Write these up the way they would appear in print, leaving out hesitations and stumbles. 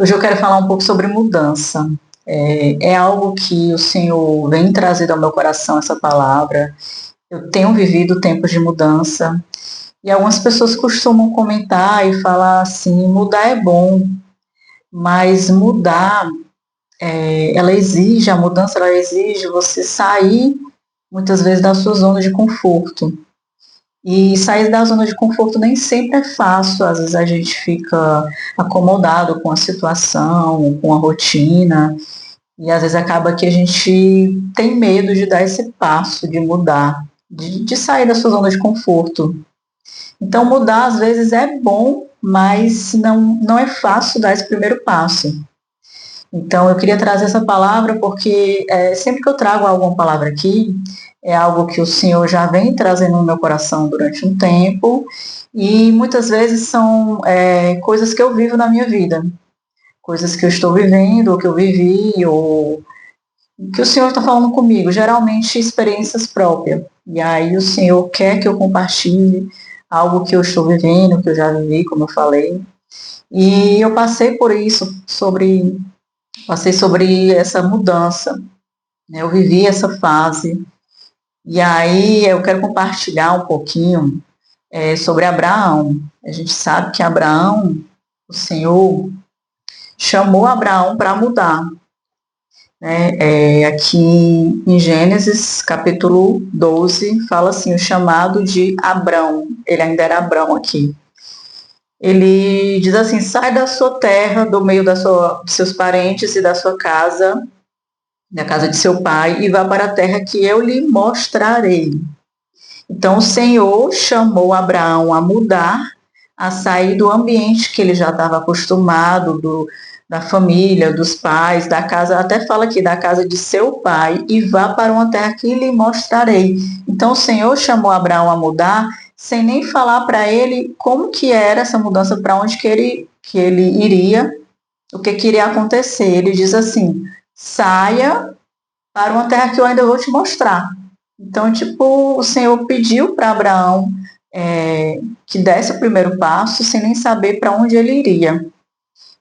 Hoje eu quero falar um pouco sobre mudança. É algo que o Senhor vem trazido ao meu coração, essa palavra. Eu tenho vivido tempos de mudança e algumas pessoas costumam comentar e falar assim: mudar é bom, mas mudar, a mudança ela exige você sair muitas vezes da sua zona de conforto. E sair da zona de conforto nem sempre é fácil, às vezes a gente fica acomodado com a situação, com a rotina, e às vezes acaba que a gente tem medo de dar esse passo, de mudar, de sair da sua zona de conforto. Então, mudar às vezes é bom, mas não é fácil dar esse primeiro passo. Então, eu queria trazer essa palavra porque sempre que eu trago alguma palavra aqui, é algo que o Senhor já vem trazendo no meu coração durante um tempo, e muitas vezes são coisas que eu vivo na minha vida, coisas que eu estou vivendo, ou que eu vivi, ou que o Senhor está falando comigo, geralmente experiências próprias. E aí o Senhor quer que eu compartilhe algo que eu estou vivendo, que eu já vivi, como eu falei. E eu passei por isso, passei sobre essa mudança, né? Eu vivi essa fase. E aí eu quero compartilhar um pouquinho sobre Abraão. A gente sabe que Abraão, o Senhor chamou Abraão para mudar. Aqui em Gênesis, capítulo 12, fala assim, o chamado de Abrão. Ele ainda era Abrão aqui. Ele diz assim: sai da sua terra, do meio dos seus parentes e da sua casa, da casa de seu pai, e vá para a terra que eu lhe mostrarei. Então o Senhor chamou Abraão a mudar, a sair do ambiente que ele já estava acostumado, da família, dos pais, da casa, até fala aqui, da casa de seu pai, e vá para uma terra que lhe mostrarei. Então o Senhor chamou Abraão a mudar, sem nem falar para ele como que era essa mudança, para onde que ele iria, o que iria acontecer. Ele diz assim: saia para uma terra que eu ainda vou te mostrar. Então, tipo, o Senhor pediu para Abraão que desse o primeiro passo, sem nem saber para onde ele iria.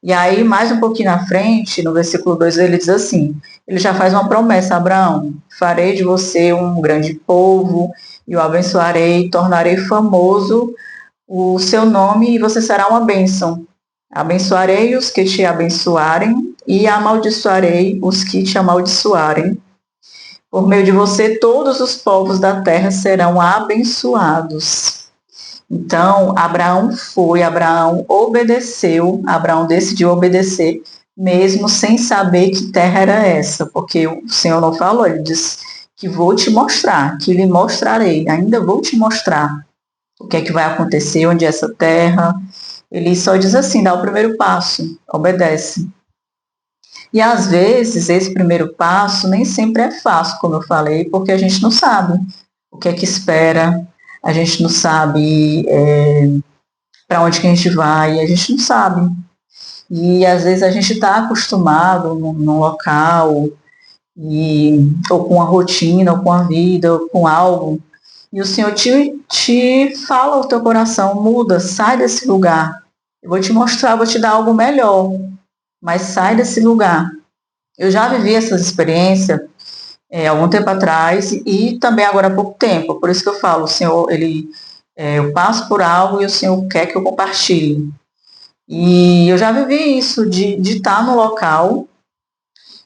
E aí, mais um pouquinho na frente, no versículo 2, ele diz assim, ele já faz uma promessa a Abraão: farei de você um grande povo, e o abençoarei, tornarei famoso o seu nome, e você será uma bênção. Abençoarei os que te abençoarem, e amaldiçoarei os que te amaldiçoarem. Por meio de você, todos os povos da terra serão abençoados. Então, Abraão obedeceu, Abraão decidiu obedecer, mesmo sem saber que terra era essa, porque o Senhor não falou, ele disse que vou te mostrar, que lhe mostrarei, ainda vou te mostrar o que é que vai acontecer, onde é essa terra. Ele só diz assim, dá o primeiro passo, obedece. E às vezes esse primeiro passo nem sempre é fácil, como eu falei, porque a gente não sabe o que é que espera, a gente não sabe para onde que a gente vai, a gente não sabe. E às vezes a gente está acostumado num local, ou com a rotina, ou com a vida, ou com algo, e o Senhor te fala ao teu coração: muda, sai desse lugar. Eu vou te mostrar, vou te dar algo melhor, mas sai desse lugar. Eu já vivi essas experiências algum tempo atrás e também agora há pouco tempo. Por isso que eu falo, o Senhor, eu passo por algo e o Senhor quer que eu compartilhe. E eu já vivi isso, de estar no local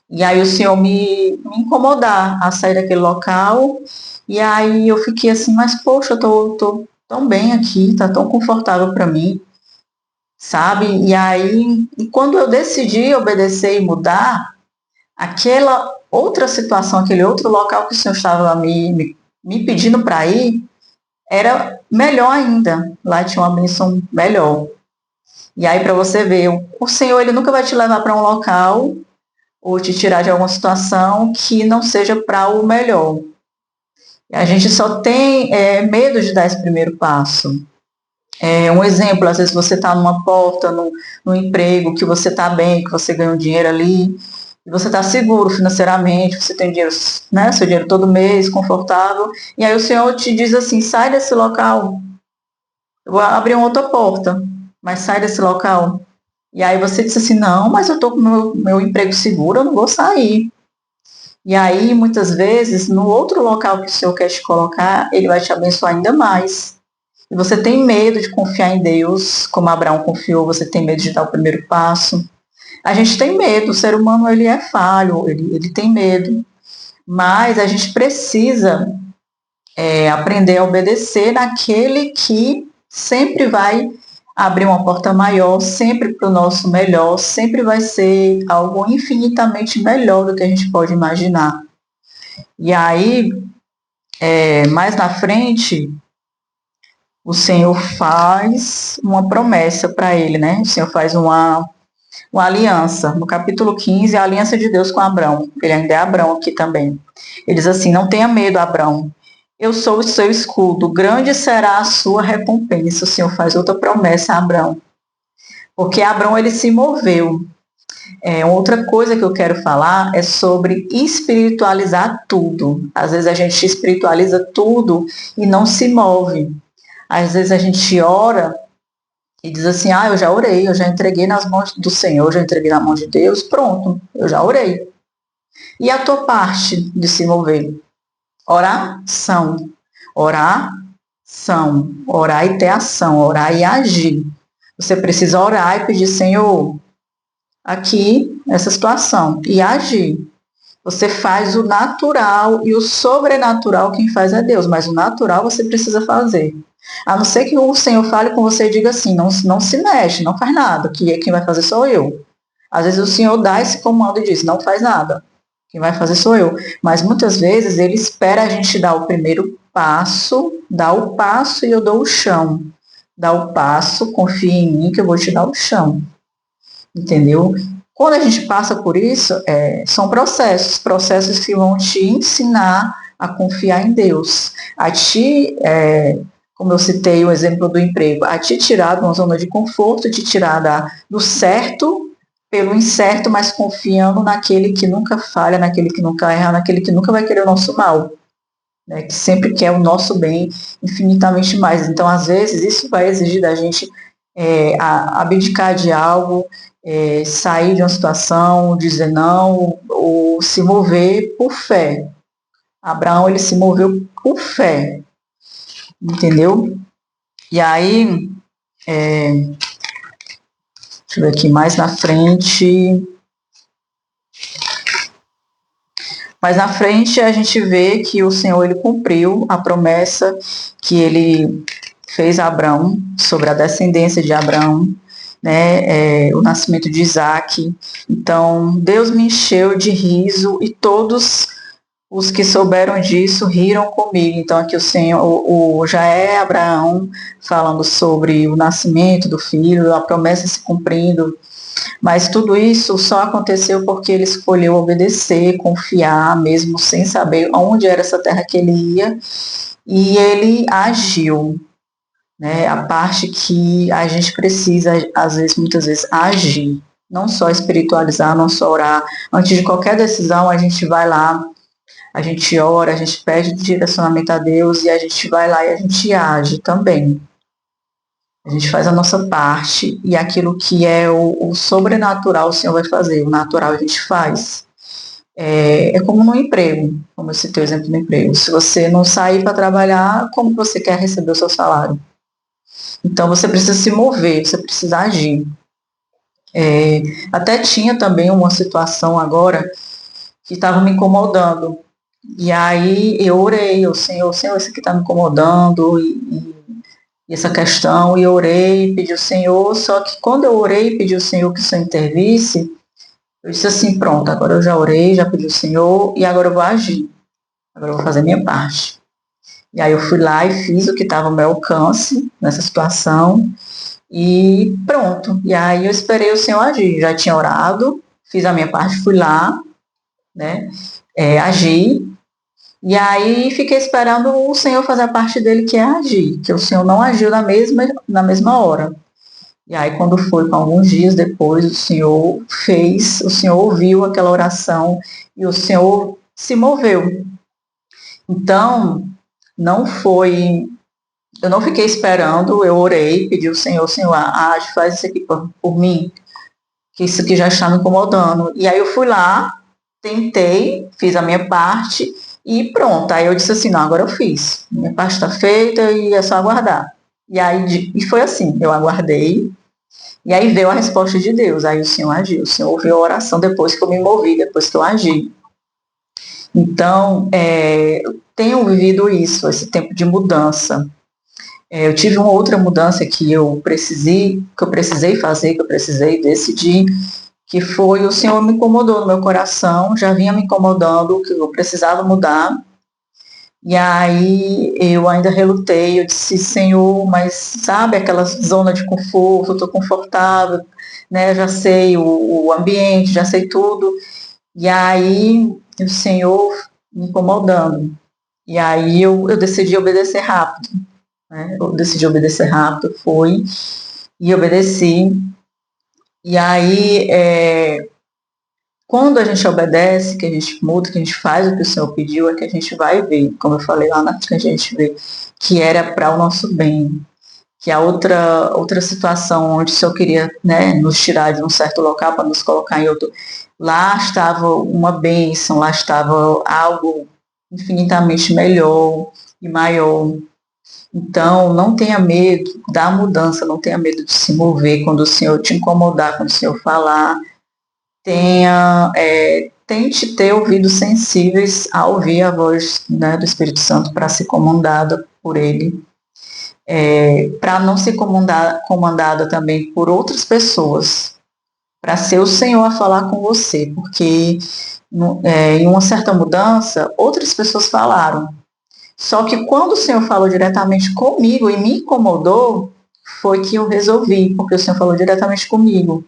e aí o Senhor me incomodar a sair daquele local. E aí eu fiquei assim, mas poxa, eu tô tão bem aqui, tá tão confortável para mim, sabe? E aí, e quando eu decidi obedecer e mudar, aquela outra situação, aquele outro local que o Senhor estava me pedindo para ir, era melhor ainda. Lá tinha uma bênção melhor. E aí, para você ver, o Senhor ele nunca vai te levar para um local ou te tirar de alguma situação que não seja para o melhor. A gente só tem medo de dar esse primeiro passo. Um exemplo, às vezes você está numa porta, num emprego, que você está bem, que você ganha um dinheiro ali, e você está seguro financeiramente, você tem dinheiro, né, seu dinheiro todo mês, confortável, e aí o Senhor te diz assim: sai desse local, eu vou abrir uma outra porta, mas sai desse local. E aí você disse assim, não, mas eu estou com meu emprego seguro, eu não vou sair. E aí, muitas vezes, no outro local que o Senhor quer te colocar, Ele vai te abençoar ainda mais. E você tem medo de confiar em Deus, como Abraão confiou, você tem medo de dar o primeiro passo. A gente tem medo, o ser humano ele é falho, ele tem medo. Mas a gente precisa aprender a obedecer naquele que sempre vai abrir uma porta maior, sempre para o nosso melhor, sempre vai ser algo infinitamente melhor do que a gente pode imaginar. E aí, mais na frente, o Senhor faz uma promessa para ele, né? O Senhor faz uma aliança. No capítulo 15, a aliança de Deus com Abrão. Ele ainda é Abrão aqui também. Ele diz assim, não tenha medo, Abrão. Eu sou o seu escudo, grande será a sua recompensa. O Senhor faz outra promessa a Abrão. Porque Abrão, ele se moveu. Outra coisa que eu quero falar é sobre espiritualizar tudo. Às vezes a gente espiritualiza tudo e não se move. Às vezes a gente ora e diz assim, eu já orei, eu já entreguei nas mãos do Senhor, já entreguei na mão de Deus, pronto, eu já orei. E a tua parte de se mover? Oração. Oração. Orar e ter ação, orar e agir. Você precisa orar e pedir, Senhor, aqui, nessa situação, e agir. Você faz o natural e o sobrenatural quem faz é Deus, mas o natural você precisa fazer. A não ser que o Senhor fale com você e diga assim, não se mexe, não faz nada, que quem vai fazer sou eu. Às vezes o Senhor dá esse comando e diz, não faz nada, quem vai fazer sou eu. Mas muitas vezes ele espera a gente dar o primeiro passo, dá o passo e eu dou o chão. Dá o passo, confia em mim que eu vou te dar o chão. Entendeu? Quando a gente passa por isso, são processos que vão te ensinar a confiar em Deus, a te, como eu citei o exemplo do emprego, a te tirar de uma zona de conforto, te tirar do certo pelo incerto, mas confiando naquele que nunca falha, naquele que nunca erra, naquele que nunca vai querer o nosso mal, né, que sempre quer o nosso bem infinitamente mais. Então, às vezes, isso vai exigir da gente abdicar de algo, sair de uma situação, dizer não, ou se mover por fé. Abraão, ele se moveu por fé, entendeu? E aí, deixa eu ver aqui, mais na frente a gente vê que o Senhor, ele cumpriu a promessa que ele fez a Abraão sobre a descendência de Abraão, né, o nascimento de Isaac. Então, Deus me encheu de riso e todos os que souberam disso riram comigo. Então, aqui o Senhor, já é Abraão falando sobre o nascimento do filho, a promessa se cumprindo. Mas tudo isso só aconteceu porque ele escolheu obedecer, confiar, mesmo sem saber onde era essa terra que ele ia, e ele agiu. Né, a parte que a gente precisa, às vezes, muitas vezes, agir, não só espiritualizar, não só orar. Antes de qualquer decisão, a gente vai lá, a gente ora, a gente pede direcionamento a Deus e a gente vai lá e a gente age também. A gente faz a nossa parte e aquilo que é o sobrenatural o Senhor vai fazer, o natural a gente faz. É como no emprego, como eu citei o exemplo do emprego. Se você não sair para trabalhar, como você quer receber o seu salário? Então, você precisa se mover, você precisa agir. Até tinha também uma situação agora que estava me incomodando. E aí eu orei, Senhor, isso aqui está me incomodando, e essa questão, e eu orei, pedi ao Senhor, só que quando eu orei e pedi ao Senhor que o Senhor intervisse, eu disse assim, pronto, agora eu já orei, já pedi ao Senhor, e agora eu vou agir, agora eu vou fazer a minha parte. E aí eu fui lá e fiz o que estava ao meu alcance nessa situação e pronto. E aí eu esperei o Senhor agir. Já tinha orado, fiz a minha parte, fui lá, né, agi. E aí fiquei esperando o Senhor fazer a parte dele, que é agir, que o Senhor não agiu na mesma hora. E aí quando foi, com alguns dias depois, o Senhor ouviu aquela oração e o Senhor se moveu. Então, eu não fiquei esperando, eu orei, pedi ao Senhor, age, faz isso aqui por mim. que isso aqui já está me incomodando. E aí eu fui lá, tentei, fiz a minha parte e pronto. Aí eu disse assim, não, agora eu fiz. Minha parte está feita e é só aguardar. E aí e foi assim, eu aguardei. E aí veio a resposta de Deus. Aí o Senhor agiu. O Senhor ouviu a oração depois que eu me movi, depois que eu agi. Então, eu tenho vivido isso, esse tempo de mudança. Eu tive uma outra mudança que eu precisei fazer, que eu precisei decidir, que foi o Senhor me incomodou no meu coração, já vinha me incomodando, que eu precisava mudar. E aí eu ainda relutei, eu disse, Senhor, mas sabe aquela zona de conforto, eu estou confortável, né? Já sei o ambiente, já sei tudo. E aí o Senhor me incomodando. E aí eu decidi obedecer rápido, né? Eu decidi obedecer rápido, fui e obedeci. E aí, quando a gente obedece, que a gente muda, que a gente faz o que o Senhor pediu, é que a gente vai ver, como eu falei lá na frente, a gente vê que era para o nosso bem. Que a outra situação onde o Senhor queria, né, nos tirar de um certo local para nos colocar em outro, lá estava uma bênção, lá estava algo infinitamente melhor e maior. Então, não tenha medo da mudança, não tenha medo de se mover quando o Senhor te incomodar, quando o Senhor falar. Tente ter ouvidos sensíveis a ouvir a voz, né, do Espírito Santo para ser comandada por Ele, para não ser comandada também por outras pessoas, para ser o Senhor a falar com você, porque em uma certa mudança, outras pessoas falaram. Só que quando o Senhor falou diretamente comigo e me incomodou, foi que eu resolvi, porque o Senhor falou diretamente comigo.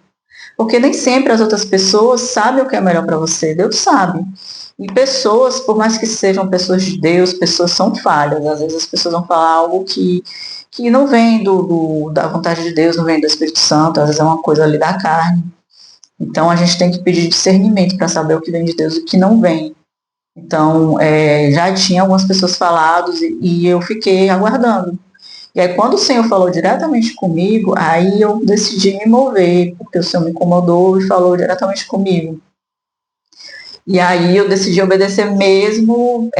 Porque nem sempre as outras pessoas sabem o que é melhor para você, Deus sabe. E pessoas, por mais que sejam pessoas de Deus, pessoas são falhas. Às vezes as pessoas vão falar algo que não vem da vontade de Deus, não vem do Espírito Santo, às vezes é uma coisa ali da carne. Então a gente tem que pedir discernimento para saber o que vem de Deus e o que não vem. Então, já tinha algumas pessoas faladas e eu fiquei aguardando. E aí, quando o Senhor falou diretamente comigo, aí eu decidi me mover, porque o Senhor me incomodou e falou diretamente comigo. E aí eu decidi obedecer mesmo,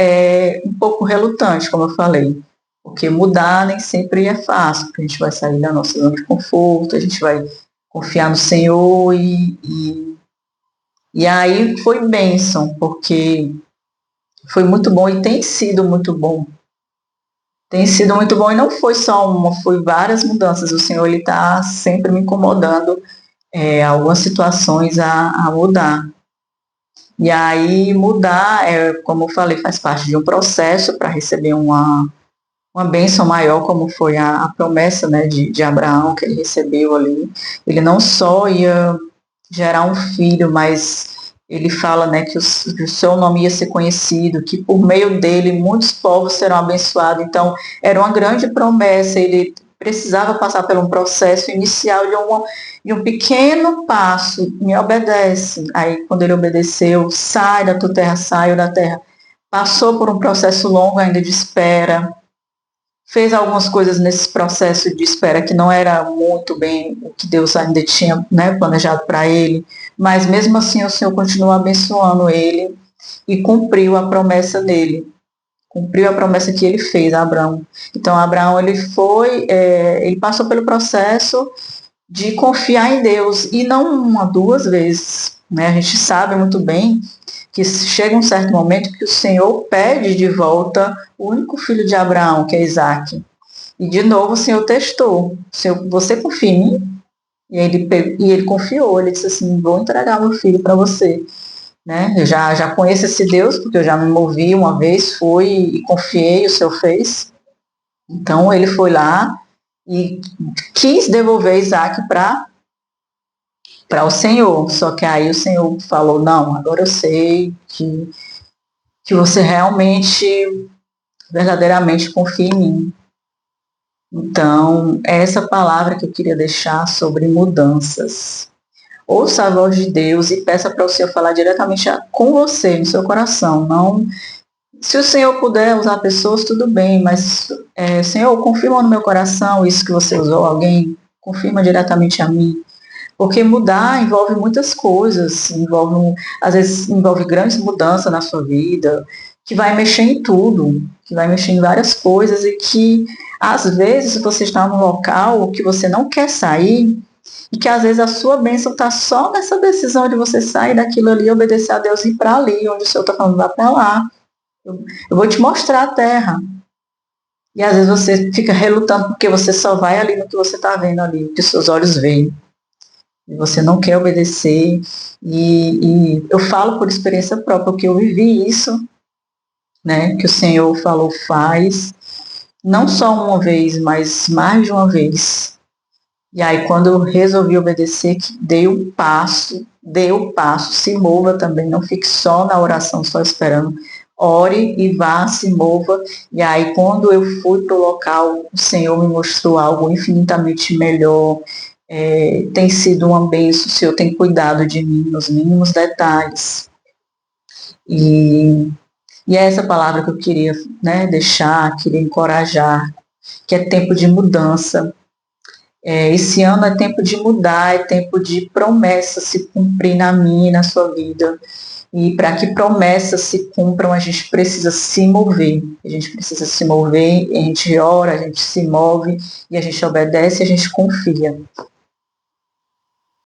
um pouco relutante, como eu falei. Porque mudar nem sempre é fácil, porque a gente vai sair da nossa zona de conforto, a gente vai confiar no Senhor e aí foi bênção, porque foi muito bom e tem sido muito bom. Tem sido muito bom e não foi só uma, foi várias mudanças. O Senhor ele está sempre me incomodando, algumas situações a mudar. E aí mudar, como eu falei, faz parte de um processo para receber uma bênção maior, como foi a promessa, né, de Abraão que ele recebeu ali. Ele não só ia gerar um filho, mas ele fala, né, que o seu nome ia ser conhecido, que por meio dele muitos povos serão abençoados. Então, era uma grande promessa, ele precisava passar por um processo inicial de um pequeno passo, me obedece. Aí, quando ele obedeceu, sai da tua terra, saiu da terra. Passou por um processo longo ainda de espera, fez algumas coisas nesse processo de espera que não era muito bem o que Deus ainda tinha, né, planejado para ele, mas mesmo assim o Senhor continuou abençoando ele e cumpriu a promessa dele, cumpriu a promessa que ele fez a Abraão. Então Abraão ele passou pelo processo de confiar em Deus e não uma, duas vezes, né? A gente sabe muito bem que chega um certo momento que o Senhor pede de volta o único filho de Abraão, que é Isaac. E de novo o Senhor testou. Senhor, você confia em mim? E ele confiou, ele disse assim, vou entregar meu filho para você. Né? Eu já conheço esse Deus, porque eu já me movi uma vez, fui e confiei, o Senhor fez. Então ele foi lá e quis devolver Isaac para o Senhor. Só que aí o Senhor falou, não, agora eu sei que você realmente, verdadeiramente confia em mim. Então, é essa palavra que eu queria deixar sobre mudanças. Ouça a voz de Deus e peça para o Senhor falar diretamente com você, no seu coração. Não, se o Senhor puder usar pessoas, tudo bem, mas, Senhor, confirma no meu coração isso que você usou alguém, confirma diretamente a mim. Porque mudar envolve muitas coisas, às vezes envolve grandes mudanças na sua vida, que vai mexer em tudo, que vai mexer em várias coisas e que às vezes você está num local que você não quer sair e que às vezes a sua bênção está só nessa decisão de você sair daquilo ali, obedecer a Deus e ir para ali, onde o Senhor está falando, vá para lá. Eu vou te mostrar a terra. E às vezes você fica relutando porque você só vai ali no que você está vendo ali, o que os seus olhos veem. E você não quer obedecer. E eu falo por experiência própria, porque eu vivi isso, né? Que o Senhor falou, faz. Não só uma vez, mas mais de uma vez. E aí, quando eu resolvi obedecer, que dê o passo, se mova também, não fique só na oração, só esperando. Ore e vá, se mova. E aí, quando eu fui para o local, o Senhor me mostrou algo infinitamente melhor. Tem sido uma bênção, o Senhor tem cuidado de mim nos mínimos detalhes. E é essa palavra que eu queria, né, deixar, queria encorajar, que é tempo de mudança. Esse ano é tempo de mudar, é tempo de promessas se cumprir na minha e na sua vida. E para que promessas se cumpram, a gente precisa se mover. A gente precisa se mover, a gente ora, a gente se move, e a gente obedece, e a gente confia.